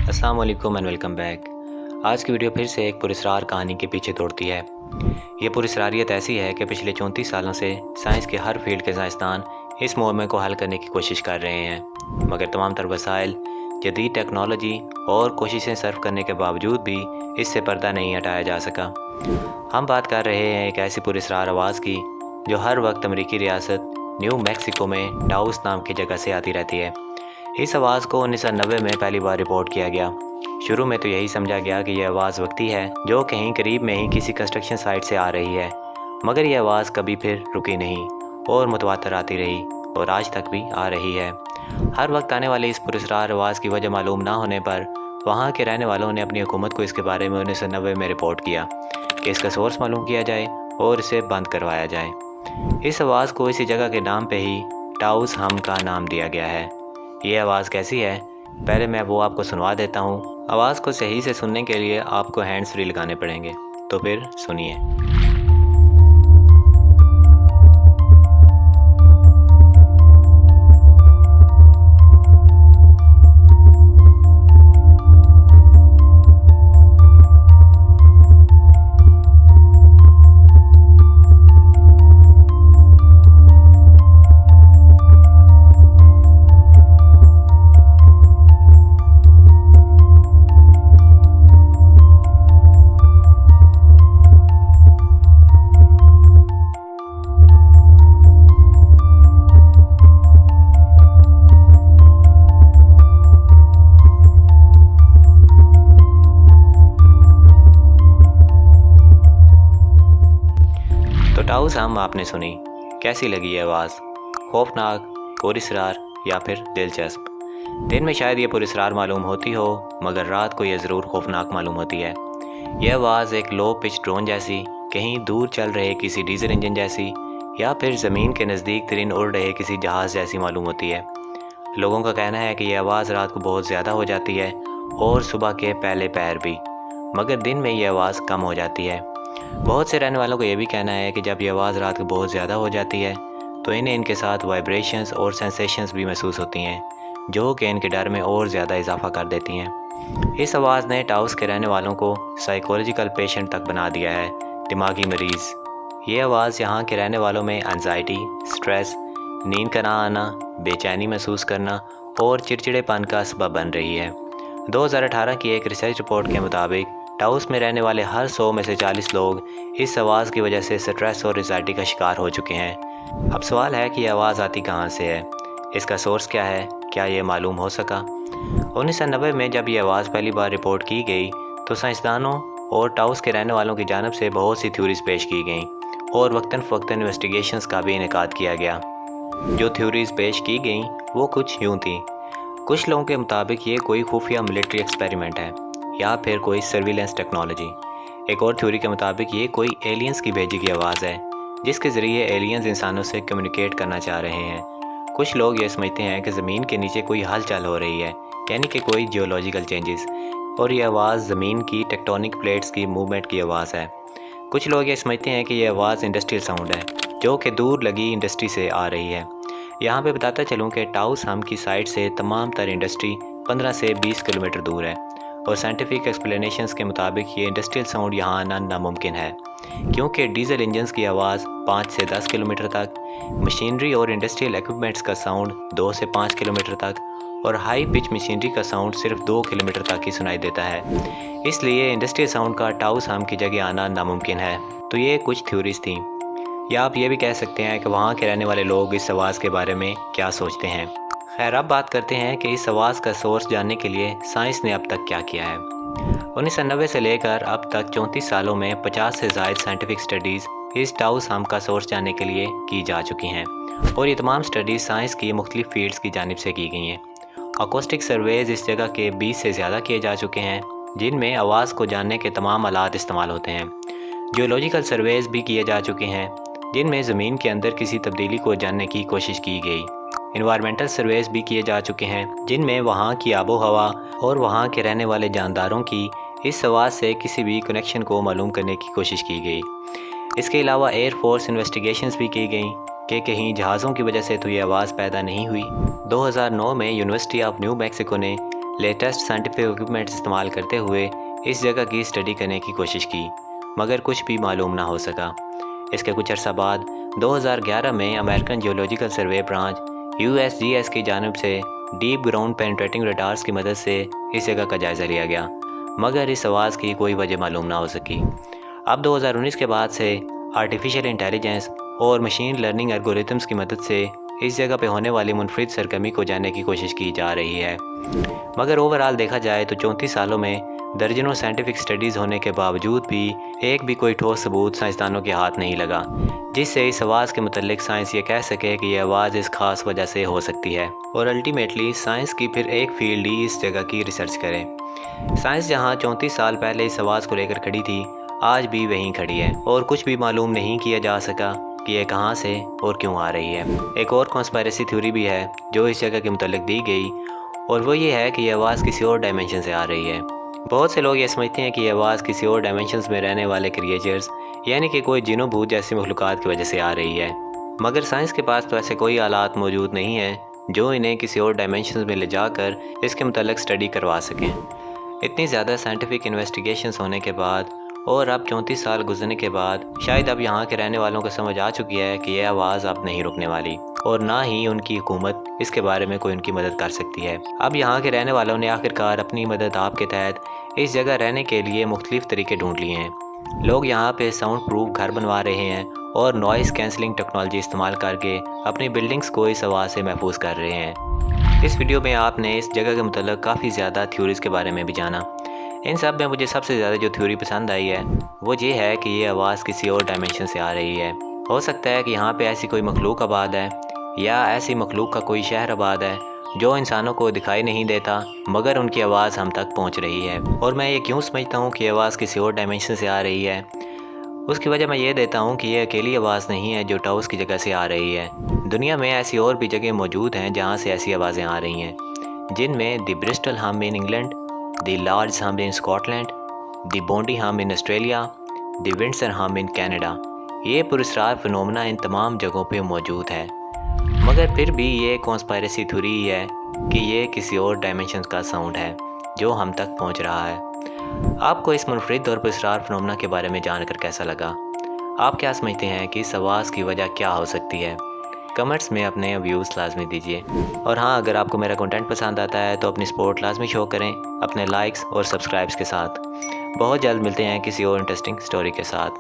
अस्सलाम वालेकुम and welcome back. आज की वीडियो फिर से एक पुरस्कार कहानी के पीछे दौड़ती है। ये पुरस्कारियत ऐसी है कि पिछले 34 सालों से साइंस के हर फील्ड के साइंसदान इस मुअम्मे को हल करने की कोशिश कर रहे हैं, मगर तमाम तर वसाइल, जदीद टेक्नोलॉजी और कोशिशें सर्व करने के बावजूद भी इससे पर्दा नहीं हटाया जा सका। हम बात कर रहे हैं एक ऐसी पुरस्कार आवाज़ की जो हर वक्त अमरीकी रियासत न्यू मैक्सिको में टाउस नाम की जगह से आती रहती है। इस आवाज़ को 1990 में पहली बार रिपोर्ट किया गया। शुरू में तो यही समझा गया कि यह आवाज़ वक्ती है जो कहीं करीब में ही किसी कंस्ट्रक्शन साइट से आ रही है, मगर यह आवाज़ कभी फिर रुकी नहीं और मुतवातर आती रही और आज तक भी आ रही है। हर वक्त आने वाली इस पुरस्कार आवाज़ की वजह मालूम ना होने पर वहाँ के रहने वालों ने अपनी हुकूमत को इसके बारे में 1990 में रिपोर्ट किया कि इसका सोर्स मालूम किया जाए और इसे बंद करवाया जाए। इस आवाज़ को इसी जगह के नाम पे ही टाउस हम का नाम दिया गया है। ये आवाज़ कैसी है, पहले मैं वो आपको सुनवा देता हूँ। आवाज़ को सही से सुनने के लिए आपको हैंड्स फ्री लगाने पड़ेंगे, तो फिर सुनिए। तो टाउस हम आपने सुनी, कैसी लगी ये आवाज़? खौफनाक, पुरस्कार या फिर दिलचस्प? दिन में शायद ये पुरस्कार मालूम होती हो, मगर रात को ये ज़रूर खौफनाक मालूम होती है। यह आवाज़ एक लो पिच ड्रोन जैसी, कहीं दूर चल रहे किसी डीजल इंजन जैसी या फिर ज़मीन के नज़दीक तरीन उड़ रहे किसी जहाज़ जैसी मालूम होती है। लोगों का कहना है कि यह आवाज़ रात को बहुत ज़्यादा हो जाती है और सुबह के पहले पहर भी, मगर दिन में ये आवाज़ कम हो जाती है। बहुत से रहने वालों को ये भी कहना है कि जब ये आवाज़ रात को बहुत ज़्यादा हो जाती है तो इन्हें इनके साथ वाइब्रेशंस और सेंसेशंस भी महसूस होती हैं, जो कि इनके डर में और ज़्यादा इजाफा कर देती हैं। इस आवाज़ ने टाउस के रहने वालों को साइकोलॉजिकल पेशेंट तक बना दिया है, दिमागी मरीज़। ये आवाज़ यहाँ के रहने वालों में एंजाइटी, स्ट्रेस, नींद का ना आना, बेचैनी महसूस करना और चिड़चिड़ेपन का सबब बन रही है। 2018 की एक रिसर्च रिपोर्ट के मुताबिक टाउस में रहने वाले हर 100 में से 40 लोग इस आवाज़ की वजह से स्ट्रेस और एंजाइटी का शिकार हो चुके हैं। अब सवाल है कि यह आवाज़ आती कहाँ से है, इसका सोर्स क्या है, क्या ये मालूम हो सका? 1990 में जब ये आवाज़ पहली बार रिपोर्ट की गई तो साइंसदानों और टाउस के रहने वालों की जानब से बहुत सी थ्योरीज पेश की गईं और वक्तन फ़वक्तन इन्वेस्टिगेशंस का भी इनेकाद किया गया। जो थ्योरीज पेश की गईं वो कुछ यूँ थी। कुछ लोगों के मुताबिक ये कोई खुफिया मिलिट्री एक्सपेरिमेंट है या फिर कोई सर्विलेंस टेक्नोलॉजी। एक और थ्योरी के मुताबिक ये कोई एलियंस की भेजी गई आवाज़ है जिसके ज़रिए एलियंस इंसानों से कम्युनिकेट करना चाह रहे हैं। कुछ लोग ये समझते हैं कि ज़मीन के नीचे कोई हलचल हो रही है, यानी कि कोई जियोलॉजिकल चेंजेस, और ये आवाज़ ज़मीन की टेक्टोनिक प्लेट्स की मूवमेंट की आवाज़ है। कुछ लोग ये समझते हैं कि यह आवाज़ इंडस्ट्रियल साउंड है जो कि दूर लगी इंडस्ट्री से आ रही है। यहाँ पे बताता चलूँ कि टाउस हम की साइड से तमाम तर इंडस्ट्री 15 से 20 किलोमीटर दूर है और साइंटिफिक एक्सप्लेनेशंस के मुताबिक ये इंडस्ट्रियल साउंड यहाँ आना नामुमकिन है, क्योंकि डीजल इंजन्स की आवाज़ 5 से 10 किलोमीटर तक, मशीनरी और इंडस्ट्रियल इक्विपमेंट्स का साउंड 2 से 5 किलोमीटर तक और हाई पिच मशीनरी का साउंड सिर्फ 2 किलोमीटर तक ही सुनाई देता है। इसलिए इंडस्ट्रियल साउंड का टाउस हम की जगह आना नामुमकिन है। तो ये कुछ थ्योरीज थी, या आप ये भी कह सकते हैं कि वहाँ के रहने वाले लोग इस आवाज़ के बारे में क्या सोचते हैं। खैर, अब बात करते हैं कि इस आवाज़ का सोर्स जानने के लिए साइंस ने अब तक क्या किया है। 1990 से लेकर अब तक 34 सालों में 50 से ज़ायद साइंटिफिक स्टडीज़ इस टाउस हम का सोर्स जानने के लिए की जा चुकी हैं और ये तमाम स्टडीज़ साइंस की मुख्तलिफ फील्ड्स की जानिब से की गई हैं। अकोस्टिक सर्वेज इस जगह के 20 से ज़्यादा किए जा चुके हैं, जिनमें आवाज़ को जानने के तमाम आलात इस्तेमाल होते हैं। जियोलॉजिकल सर्वेज भी किए जा चुके हैं, जिनमें ज़मीन के अंदर किसी तब्दीली को जानने की कोशिश की गई। इन्वायरमेंटल सर्वेज भी किए जा चुके हैं, जिनमें वहाँ की आबो हवा और वहाँ के रहने वाले जानदारों की इस आवाज़ से किसी भी कनेक्शन को मालूम करने की कोशिश की गई। इसके अलावा एयर फोर्स इन्वेस्टिगेशंस भी की गई कि कहीं जहाज़ों की वजह से तो ये आवाज़ पैदा नहीं हुई। 2009 में यूनिवर्सिटी ऑफ न्यू मैक्सिको ने لیٹسٹ سائنٹیفک اکوپمنٹس استعمال کرتے ہوئے اس جگہ کی اسٹڈی کرنے کی کوشش کی، مگر کچھ بھی معلوم نہ ہو سکا۔ اس کے کچھ عرصہ بعد 2011 میں American geological survey branch USGS کی جانب سے ڈیپ گراؤنڈ پینیٹریٹنگ ریڈارز کی مدد سے اس جگہ کا جائزہ لیا گیا، مگر اس آواز کی کوئی وجہ معلوم نہ ہو سکی۔ اب 2019 کے بعد سے آرٹیفیشل انٹیلیجنس اور مشین لرننگ الگورتھمز کی مدد سے اس جگہ پہ ہونے والی منفرد سرگرمی کو جاننے کی کوشش کی جا رہی ہے، مگر اوورآل دیکھا جائے تو 34 سالوں میں درجنوں سائنٹیفک سٹڈیز ہونے کے باوجود بھی ایک بھی کوئی ٹھوس ثبوت سائنسدانوں کے ہاتھ نہیں لگا جس سے اس آواز کے متعلق سائنس یہ کہہ سکے کہ یہ آواز اس خاص وجہ سے ہو سکتی ہے، اور الٹیمیٹلی سائنس کی پھر ایک فیلڈ ہی اس جگہ کی ریسرچ کرے۔ سائنس جہاں 34 سال پہلے اس آواز کو لے کر کھڑی تھی، آج بھی وہیں کھڑی ہے، اور کچھ بھی معلوم نہیں کیا جا سکا کہ یہ کہاں سے اور کیوں آ رہی ہے۔ ایک اور کانسپائریسی تھیوری بھی ہے جو اس جگہ کے متعلق دی گئی، اور وہ یہ ہے کہ یہ آواز کسی اور ڈائمینشن سے آ رہی ہے۔ بہت سے لوگ یہ سمجھتے ہیں کہ یہ آواز کسی اور ڈائمینشنز میں رہنے والے کریچرز یعنی کہ کوئی جن و بھوت جیسی مخلوقات کی وجہ سے آ رہی ہے، مگر سائنس کے پاس تو ایسے کوئی آلات موجود نہیں ہیں جو انہیں کسی اور ڈائمینشنز میں لے جا کر اس کے متعلق اسٹڈی کروا سکیں۔ اتنی زیادہ سائنٹیفک انویسٹیگیشنز ہونے کے بعد اور اب 34 سال گزرنے کے بعد شاید اب یہاں کے رہنے والوں کو سمجھ آ چکی ہے کہ یہ آواز اب نہیں رکنے والی، اور نہ ہی ان کی حکومت اس کے بارے میں کوئی ان کی مدد کر سکتی ہے۔ اب یہاں کے رہنے والوں نے آخرکار اپنی مدد آپ کے تحت اس جگہ رہنے کے لیے مختلف طریقے ڈھونڈ لیے ہیں۔ لوگ یہاں پہ ساؤنڈ پروف گھر بنوا رہے ہیں اور نوائز کینسلنگ ٹیکنالوجی استعمال کر کے اپنی بلڈنگز کو اس آواز سے محفوظ کر رہے ہیں۔ اس ویڈیو میں آپ نے اس جگہ کے متعلق کافی زیادہ تھیوریز کے بارے میں بھی جانا۔ ان سب میں مجھے سب سے زیادہ جو تھیوری پسند آئی ہے وہ یہ ہے کہ یہ آواز کسی اور ڈائمینشن سے آ رہی ہے۔ ہو سکتا ہے کہ یہاں پہ ایسی کوئی مخلوق آباد ہے، یا ایسی مخلوق کا کوئی شہر آباد ہے جو انسانوں کو دکھائی نہیں دیتا مگر ان کی آواز ہم تک پہنچ رہی ہے۔ اور میں یہ کیوں سمجھتا ہوں کہ یہ آواز کسی اور ڈائمینشن سے آ رہی ہے، اس کی وجہ میں یہ دیتا ہوں کہ یہ اکیلی آواز نہیں ہے جو ٹاؤس کی جگہ سے آ رہی ہے۔ دنیا میں ایسی اور بھی جگہ موجود ہیں جہاں سے ایسی آوازیں آ رہی ہیں، جن میں دی برسٹل ہم ان انگلینڈ، دی لارج ہم ان اسکاٹ لینڈ، دی بونڈی ہم ان آسٹریلیا، دی ونڈسر ہم ان کینیڈا۔ یہ پراسرار فنومنا ان تمام جگہوں پہ موجود ہے، مگر پھر بھی یہ کانسپائریسی تھیوری ہے کہ یہ کسی اور ڈائمینشن کا ساؤنڈ ہے جو ہم تک پہنچ رہا ہے۔ آپ کو اس منفرد اور پراسرار فنومنا کے بارے میں جان کر کیسا لگا؟ آپ کیا سمجھتے ہیں کہ اس آواز کی وجہ کیا ہو سکتی ہے؟ کمنٹس میں اپنے ویوز لازمی دیجیے، اور ہاں، اگر آپ کو میرا کنٹینٹ پسند آتا ہے تو اپنی سپورٹ لازمی شو کریں اپنے لائکس اور سبسکرائبس کے ساتھ۔ بہت جلد ملتے ہیں کسی اور انٹرسٹنگ سٹوری کے ساتھ۔